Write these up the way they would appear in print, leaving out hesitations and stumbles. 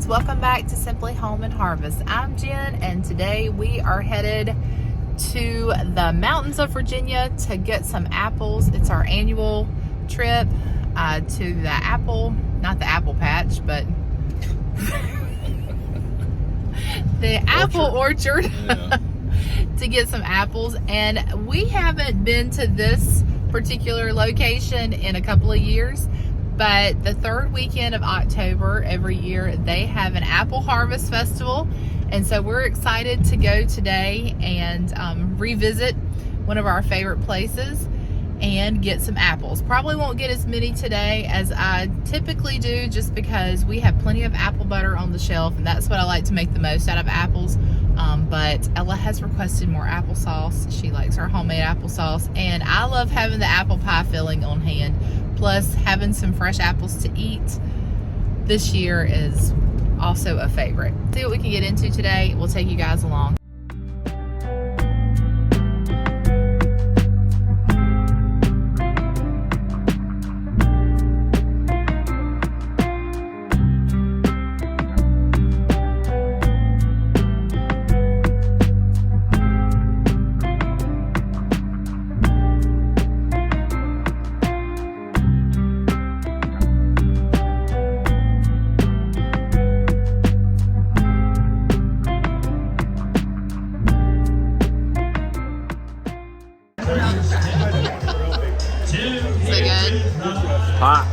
friends, welcome back to Simply Home and Harvest. I'm Jen, and today we are headed to the mountains of Virginia to get some apples. It's our annual trip to the not the apple patch, but the apple orchard to get some apples. And we haven't been to this particular location in a couple of years, but the third weekend of October every year they have an apple harvest festival, and so we're excited to go today and revisit one of our favorite places and get some apples. Probably won't get as many today as I typically do, just because we have plenty of apple butter on the shelf, and that's what I like to make the most out of apples. But Ella has requested more applesauce. She likes her homemade applesauce, and I love having the apple pie filling on hand. Plus, having some fresh apples to eat this year is also a favorite. See what we can get into today. We'll take you guys along. Hot.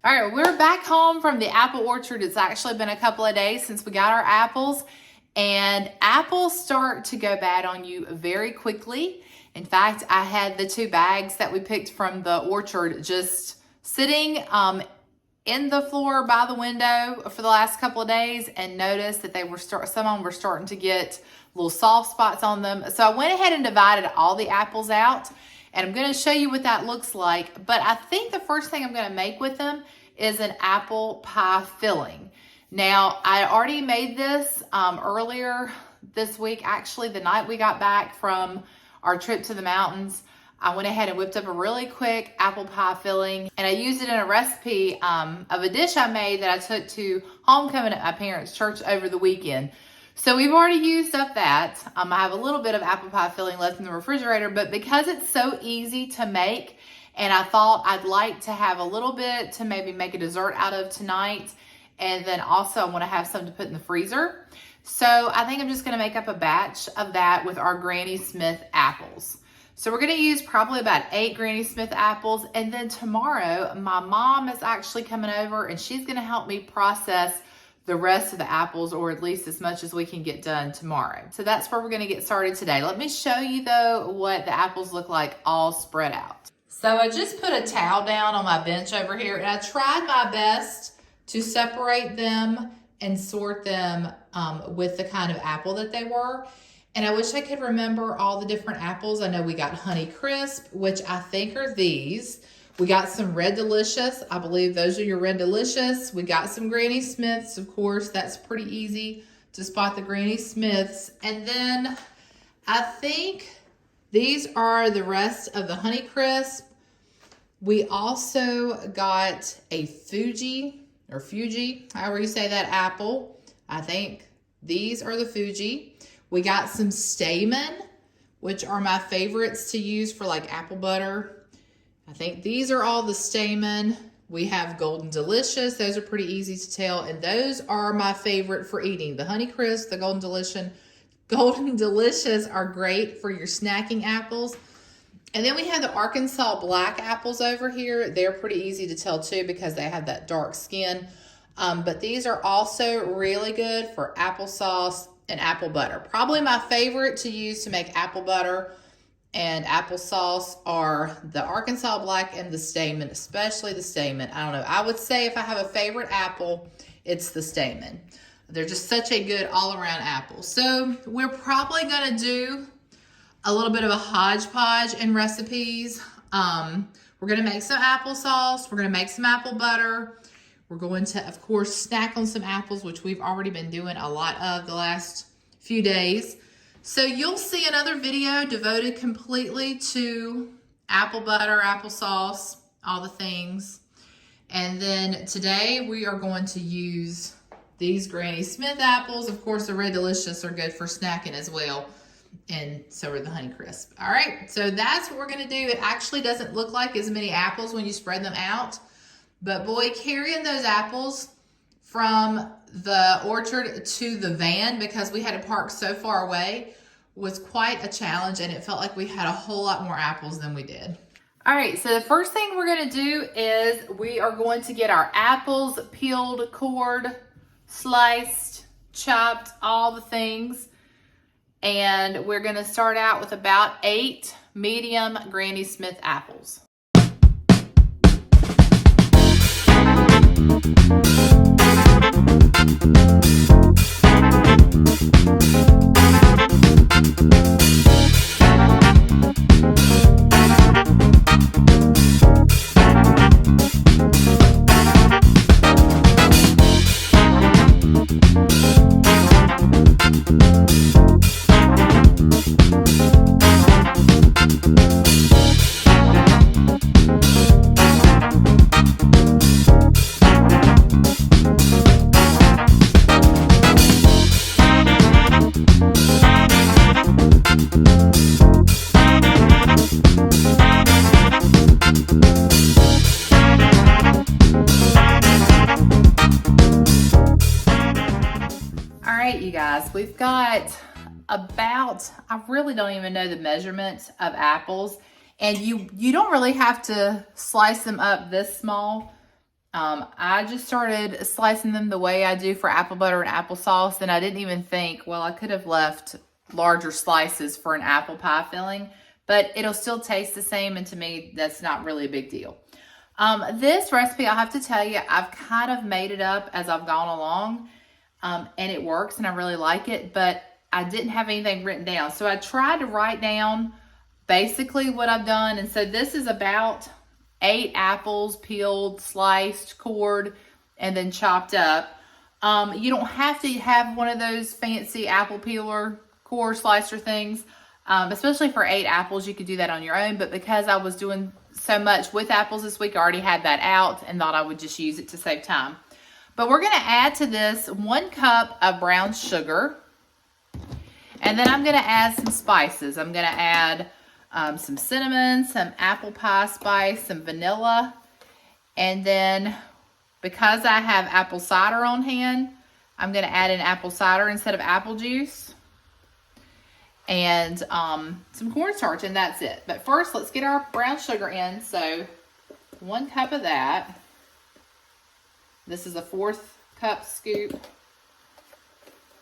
All right, we're back home from the apple orchard. It's actually been a couple of days since we got our apples, and apples start to go bad on you very quickly. In fact, I had the 2 bags that we picked from the orchard just sitting in the floor by the window for the last couple of days, and noticed that some of them were starting to get little soft spots on them. So I went ahead and divided all the apples out, and I'm going to show you what that looks like. But I think the first thing I'm going to make with them is an apple pie filling. Now, I already made this earlier this week, actually the night we got back from our trip to the mountains. I went ahead and whipped up a really quick apple pie filling, and I used it in a recipe of a dish I made that I took to homecoming at my parents' church over the weekend. So we've already used up that. I have a little bit of apple pie filling left in the refrigerator, but because it's so easy to make, and I thought I'd like to have a little bit to maybe make a dessert out of tonight, and then also I want to have some to put in the freezer. So I think I'm just going to make up a batch of that with our Granny Smith apples. So we're going to use probably about 8 Granny Smith apples, and then tomorrow my mom is actually coming over, and she's going to help me process the rest of the apples, or at least as much as we can get done tomorrow. So that's where we're going to get started today. Let me show you though what the apples look like all spread out. So I just put a towel down on my bench over here, and I tried my best to separate them and sort them with the kind of apple that they were. And I wish I could remember all the different apples. I know we got Honey Crisp, which I think are these. We got some Red Delicious. I believe those are your Red Delicious. We got some Granny Smiths, of course. That's pretty easy to spot the Granny Smiths. And then I think These are the rest of the Honeycrisp. We also got a Fuji, however you say that, apple. I think these are the Fuji. We got some Stamen, which are my favorites to use for like apple butter. I think these are all the Stamen. We have Golden Delicious. Those are pretty easy to tell. And those are my favorite for eating. The Honeycrisp, the Golden Delicious are great for your snacking apples. And then we have the Arkansas black apples over here. They're pretty easy to tell too because they have that dark skin. But these are also really good for applesauce and apple butter. Probably my favorite to use to make apple butter and applesauce are the Arkansas black and the Stamen, especially the Stamen. I don't know. I would say if I have a favorite apple, it's the Stamen. They're just such a good all-around apple. So we're probably going to do a little bit of a hodgepodge in recipes. We're going to make some applesauce. We're going to make some apple butter. We're going to, of course, snack on some apples, which we've already been doing a lot of the last few days. So you'll see another video devoted completely to apple butter, applesauce, all the things. And then today we are going to use these Granny Smith apples. Of course, the Red Delicious are good for snacking as well. And so are the Honeycrisp. All right, so that's what we're gonna do. It actually doesn't look like as many apples when you spread them out. But boy, carrying those apples from the orchard to the van, because we had to park so far away, was quite a challenge, and it felt like we had a whole lot more apples than we did. All right, so the first thing we're gonna do is we are going to get our apples peeled, cored, sliced, chopped, all the things. And we're gonna start out with about 8 medium Granny Smith apples. You guys, we've got about, I really don't even know the measurement of apples, and you don't really have to slice them up this small. I just started slicing them the way I do for apple butter and applesauce, and I didn't even think, well, I could have left larger slices for an apple pie filling, but it'll still taste the same, and to me, that's not really a big deal. This recipe, I'll have to tell you, I've kind of made it up as I've gone along. And it works and I really like it, but I didn't have anything written down. So I tried to write down basically what I've done. And so this is about 8 apples peeled, sliced, cored, and then chopped up. You don't have to have one of those fancy apple peeler, core slicer things. Especially for 8 apples, you could do that on your own. But because I was doing so much with apples this week, I already had that out and thought I would just use it to save time. But we're going to add to this 1 cup of brown sugar. And then I'm going to add some spices. I'm going to add some cinnamon, some apple pie spice, some vanilla. And then because I have apple cider on hand, I'm going to add in apple cider instead of apple juice. And some cornstarch, and that's it. But first, let's get our brown sugar in. So 1 cup of that. This is a 1/4 cup scoop.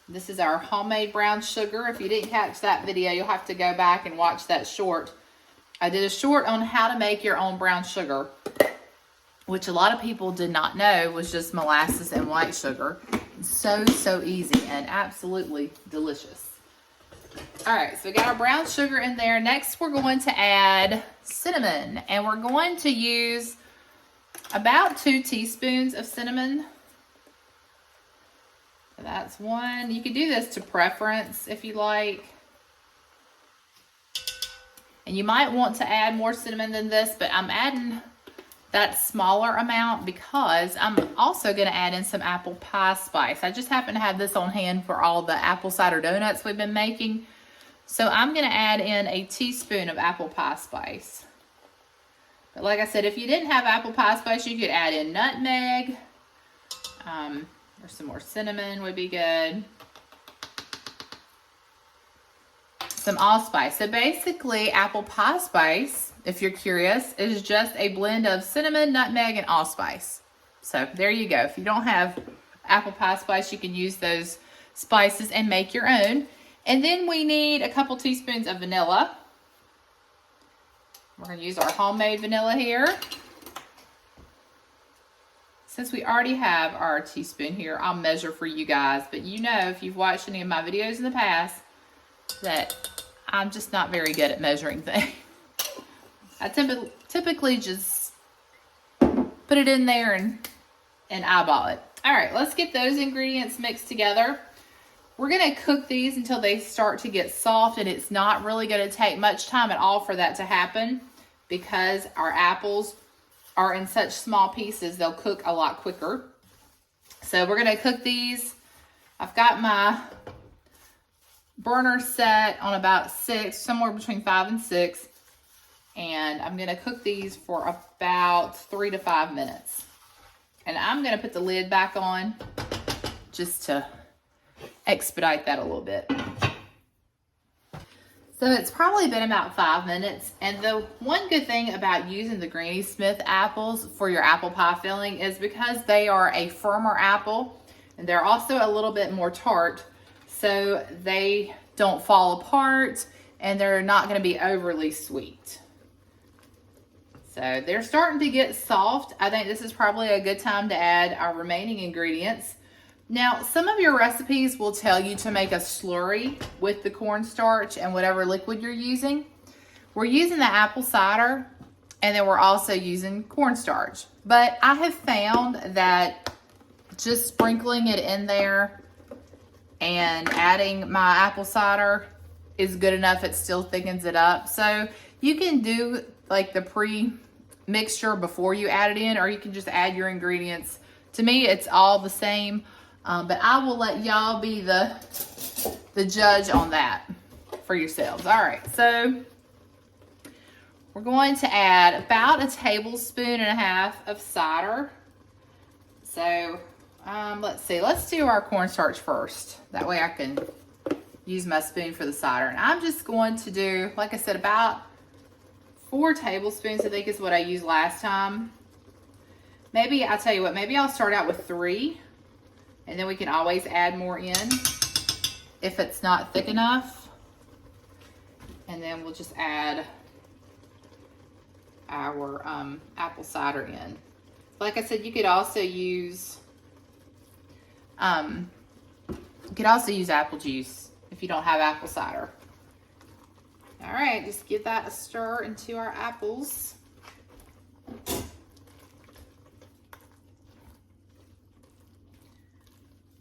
This is our homemade brown sugar. If you didn't catch that video, you'll have to go back and watch that short. I did a short on how to make your own brown sugar, which a lot of people did not know was just molasses and white sugar. So easy and absolutely delicious. All right, so we got our brown sugar in there. Next, we're going to add cinnamon, and we're going to use about 2 teaspoons of cinnamon. So that's 1. You can do this to preference if you like. And you might want to add more cinnamon than this, but I'm adding that smaller amount because I'm also going to add in some apple pie spice. I just happen to have this on hand for all the apple cider donuts we've been making. So I'm going to add in a teaspoon of apple pie spice. But like I said, if you didn't have apple pie spice, you could add in nutmeg, or some more cinnamon would be good. Some allspice. So basically, apple pie spice, if you're curious, is just a blend of cinnamon, nutmeg, and allspice. So there you go. If you don't have apple pie spice, you can use those spices and make your own. And then we need a couple teaspoons of vanilla. We're going to use our homemade vanilla here. Since we already have our teaspoon here, I'll measure for you guys. But you know, if you've watched any of my videos in the past, that I'm just not very good at measuring things. I typically just put it in there and eyeball it. All right, let's get those ingredients mixed together. We're gonna cook these until they start to get soft, and it's not really gonna take much time at all for that to happen because our apples are in such small pieces, they'll cook a lot quicker. So we're gonna cook these. I've got my burner set on about 6, somewhere between 5 and 6. And I'm gonna cook these for about 3 to 5 minutes. And I'm gonna put the lid back on just to expedite that a little bit. So it's probably been about 5 minutes. And the one good thing about using the Granny Smith apples for your apple pie filling is because they are a firmer apple and they're also a little bit more tart, so they don't fall apart and they're not going to be overly sweet. So they're starting to get soft. I think this is probably a good time to add our remaining ingredients. Now, some of your recipes will tell you to make a slurry with the cornstarch and whatever liquid you're using. We're using the apple cider, and then we're also using cornstarch. But I have found that just sprinkling it in there and adding my apple cider is good enough. It still thickens it up. So you can do like the pre-mixture before you add it in, or you can just add your ingredients. To me, it's all the same. But I will let y'all be the judge on that for yourselves. All right, so we're going to add about 1.5 tablespoons of cider. So let's see, let's do our cornstarch first. That way I can use my spoon for the cider. And I'm just going to do, like I said, about 4 tablespoons, I think is what I used last time. Maybe, I'll tell you what, maybe I'll start out with 3. And then we can always add more in if it's not thick enough. And then we'll just add our apple cider in. Like I said, you could also use apple juice if you don't have apple cider. All right, just give that a stir into our apples.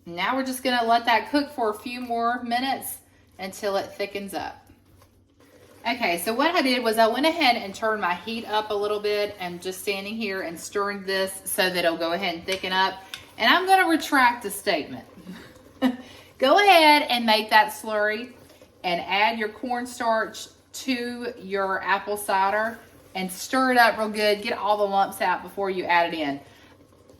Now we're just gonna let that cook for a few more minutes until it thickens up. Okay, so what I did was I went ahead and turned my heat up a little bit and just standing here and stirring this so that it'll go ahead and thicken up. And I'm gonna retract the statement. Go ahead and make that slurry and add your cornstarch to your apple cider and stir it up real good. Get all the lumps out before you add it in.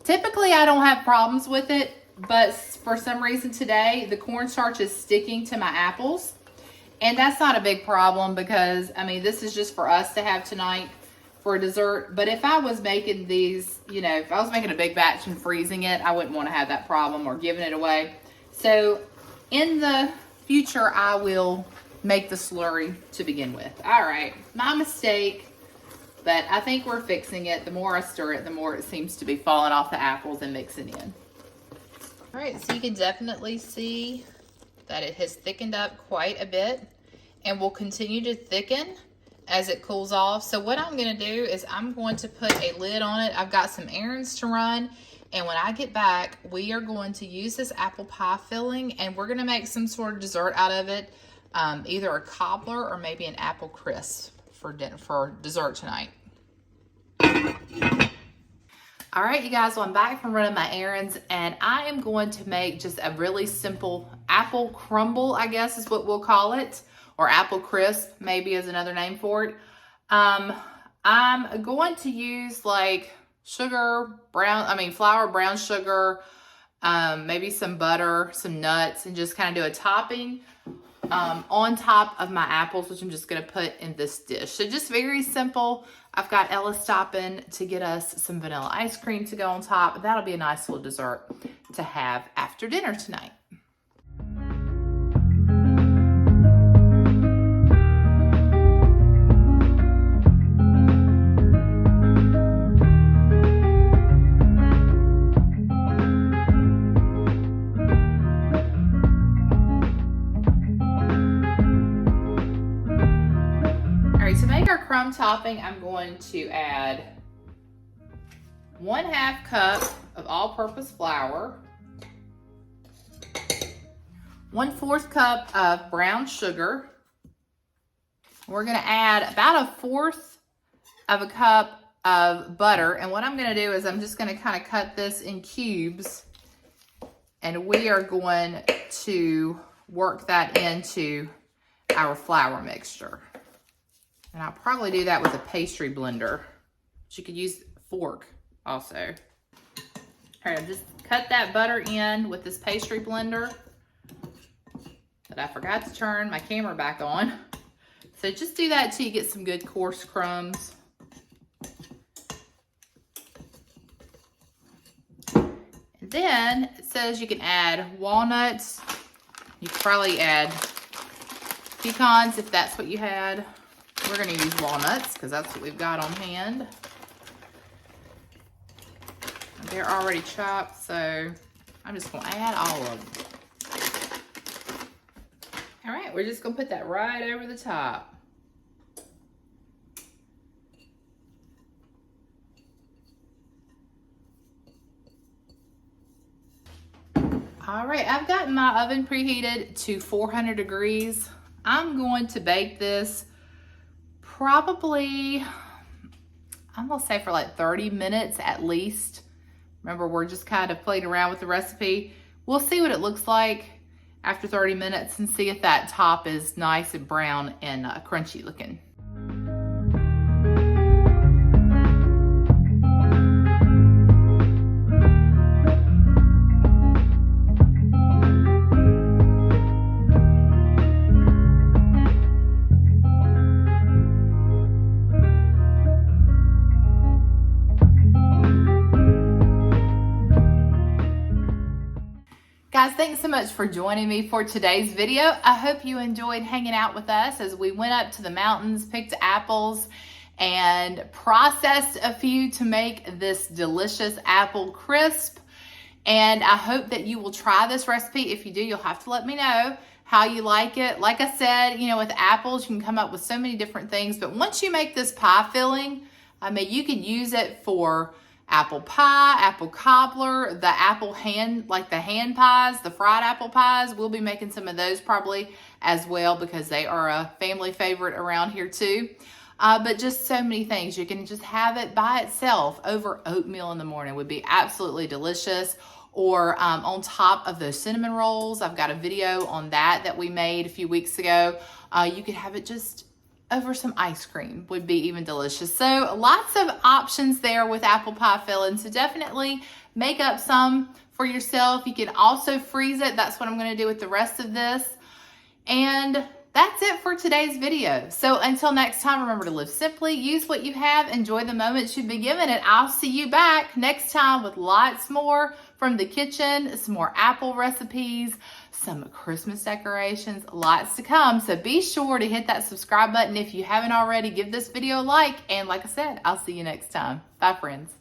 Typically, I don't have problems with it, but for some reason today, the cornstarch is sticking to my apples. And that's not a big problem because, I mean, this is just for us to have tonight for dessert. But if I was making these, you know, if I was making a big batch and freezing it, I wouldn't want to have that problem or giving it away. So in the future, I will make the slurry to begin with. All right, my mistake, but I think we're fixing it. The more I stir it, the more it seems to be falling off the apples and mixing in. All right, so you can definitely see that it has thickened up quite a bit and will continue to thicken as it cools off. So what I'm gonna do is I'm going to put a lid on it. I've got some errands to run, and when I get back, we are going to use this apple pie filling and we're gonna make some sort of dessert out of it, either a cobbler or maybe an apple crisp for dessert tonight. All right, you guys, well, I'm back from running my errands, and I am going to make just a really simple apple crumble, I guess is what we'll call it, or apple crisp, maybe is another name for it. I'm going to use like flour, brown sugar, maybe some butter, some nuts, and just kind of do a topping on top of my apples, which I'm just going to put in this dish. So just very simple. I've got Ella stopping to get us some vanilla ice cream to go on top. That'll be a nice little dessert to have after dinner tonight. To make our crumb topping, I'm going to add 1/2 cup of all-purpose flour, 1/4 cup of brown sugar. We're going to add about 1/4 of a cup of butter, and what I'm going to do is I'm just going to kind of cut this in cubes, and we are going to work that into our flour mixture. And I'll probably do that with a pastry blender. But you could use a fork also. All right, I'll just cut that butter in with this pastry blender. But I forgot to turn my camera back on. So just do that till you get some good coarse crumbs. And then it says you can add walnuts. You could probably add pecans if that's what you had. We're going to use walnuts because that's what we've got on hand. They're already chopped, so I'm just going to add all of them. All right, we're just going to put that right over the top. All right, I've got my oven preheated to 400 degrees. I'm going to bake this probably, I'm gonna say for like 30 minutes at least. Remember, we're just kind of playing around with the recipe. We'll see what it looks like after 30 minutes and see if that top is nice and brown and crunchy looking. Guys, thanks so much for joining me for today's video. I hope you enjoyed hanging out with us as we went up to the mountains, picked apples, and processed a few to make this delicious apple crisp. And I hope that you will try this recipe. If you do, you'll have to let me know how you like it. Like I said, you know, with apples, you can come up with so many different things. But once you make this pie filling, I mean, you can use it for apple pie, apple cobbler, the apple hand, like the hand pies, the fried apple pies. We'll be making some of those probably as well because they are a family favorite around here too. But just so many things. You can just have it by itself over oatmeal in the morning. Would be absolutely delicious. Or on top of those cinnamon rolls. I've got a video on that we made a few weeks ago. You could have it just over some ice cream, would be even delicious. So lots of options there with apple pie filling. So definitely make up some for yourself. You can also freeze it. That's what I'm going to do with the rest of this. And that's it for today's video. So until next time, remember to live simply, use what you have, enjoy the moments you've been given, and I'll see you back next time with lots more from the kitchen, some more apple recipes, some Christmas decorations, lots to come. So be sure to hit that subscribe button if you haven't already. Give this video a like, and like I said, I'll see you next time. Bye, friends.